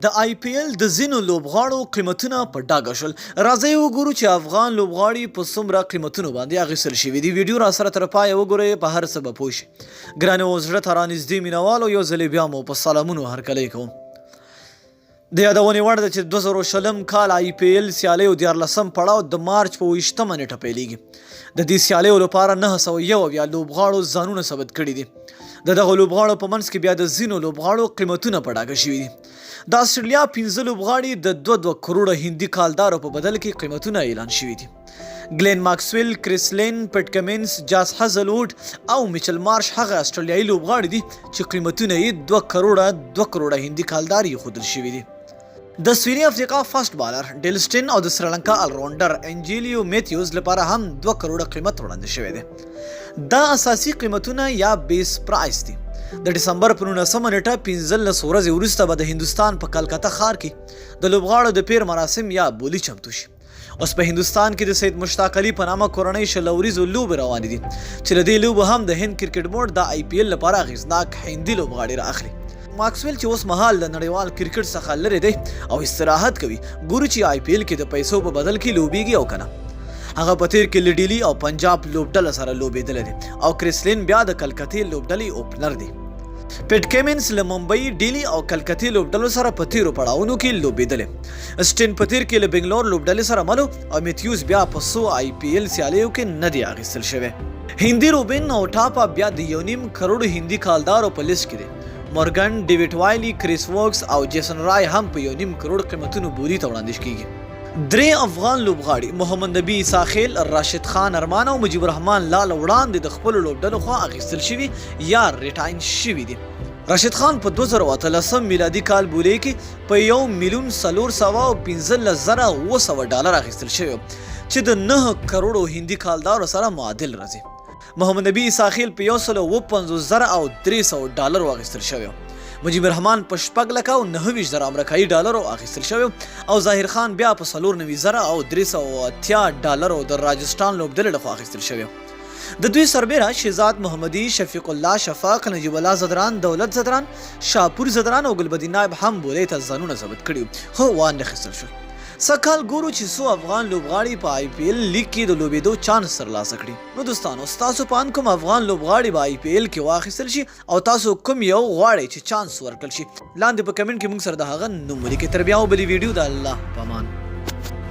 د آی پی ایل د ځینو لوبغاړو قیمتونه په ډاګه شول. راځئ وګورو چې افغان لوبغاړي په څومره قیمتونو باندې اخیستل شوي دي. ویډیو را سره تر پایه وګورئ، په هر څه به پوه شئ. ګرانو زړه ته رانږدې مینوالو، یو ځل بیا مو په سلامونو هرکلی کوم. د یادونې وړ ده چې 2020 کال آی پی ایل سیالیو 14 پړاو د مارچ په 20 نیټه پیلیږي. د دې سیالیو لپاره 901 لوبغاړو ځانونه ثبت کړي دي. د دغه لوبغاړو په منځ کې بیا د ځینو لوبغاړو قیمتونه په ډاګه شوي دي. د استرالیا 15 لوبغاړي د 2 کروڑه هندي کالدارو په بدل کې قیمتونه اعلان شوي دي. ګلین ماکسویل، کریس لین، پټ کمنس، جاس هزلوډ او میچل مارش هغه استرالیایي لوبغاړي دي چې قیمتونه یې 2 کروڑه هندي کالدار ایښودل شوي دي. د سویلي افریقا فاست بالر ډیلسټن او د سریلانکا الراونډر انجیلیو میتیوز لپاره هم 2 کروڑه قیمت وړاندې شوی دی. دا اساسي قیمتونه یا بیس پرایس دي. د ډسمبر په 19 نیټه 15 ورځې وروسته به د هندوستان په کلکته ښار کې د لوبغاړو د پیر مراسم یا بولی چمتو شي. اوس په هندوستان کې د سید مشتاق علي په نامه کورنۍ شلوریزو لوبې روانې دي چې له دې لوبو هم د هند کرکټ بورډ د آی پی ایل لپاره اغیزناک هندي لوبغاړي رااخلي. ماکسویل چې اوس مهال د نړیوال کرکټ څخه لرې دی او استراحت کوي، ګورو چې آی پی ایل کې د پیسو په بدل کې لوبیږي او کنه. هغه په تیر کې له ډیلی او پنجاب لوبډله سره لوبېدلی دی او کریسلین بیا د کلکتې لوبډلې اوپنر دی. پټ کمنس له ممبئی، ډیلی او کلکتې لوبډلو سره په تیرو پړاوونو کې لوبېدلی. سټین په تیر کې له بنګلور لوبډلې سره ملو او میتیوز بیا په 100 آی پی ایل سیالیو کې نه دی اخیستل شوی. هندي روبین او ټاپا بیا د 1.5 کروڑ هندي کالدارو په لیست کې دی. مورګن، ډیوډ وایلی، کریس ووکس او جیسن رای هم په 1.5 کروڑ قیمتونو بولی ته وړاندې کیږي. 3 افغان لوبغاړي محمد نبی اساخیل، راشد خان ارمان او مجيب الرحمن لال وړاندې د خپل لوبډلو خوا اخیستل شوي یا ریټاین شوي دي. راشد خان په 2013 میلادي کال بولې کې په 1,415,900 ډالر اخیستل شوی چې د 9 کروڑو هندي کالدارو سره معادل راځي. محمد نبی اساخیل په 1,55,300 ډالر اخیستل شوی. مجيب الرحمن په 4,29,000 امریکایي ډالر اخیستل شوی او ظاهر خان بیا په 94,380 ډالر د راجستان لوبډلې لخوا اخیستل شوی. د دوی سربیره شهزاد محمدي، شفیق الله شفاق، نجیب الله زدران، دولت زدران، شاپور زدران او ګلبدین نایب هم بولې ته ځانونه ثبت کړي خو وانه اخیستل شو. سکهال ګورو چې 100 افغان لوبغاړي په آی پی ایل لیګ کې د لوبېدو چانس ترلاسه کړي. نو دوستانو، ستاسو په اند کوم افغان لوبغاړي په آی پی ایل کې واخیستل شي او تاسو کوم یو غواړئ چې چانس ورکړل شي؟ لاندې په کمنټ کې موږ سره د هغه نوم ولیکئ. تر بیا بلې ویډیو د الله په امان.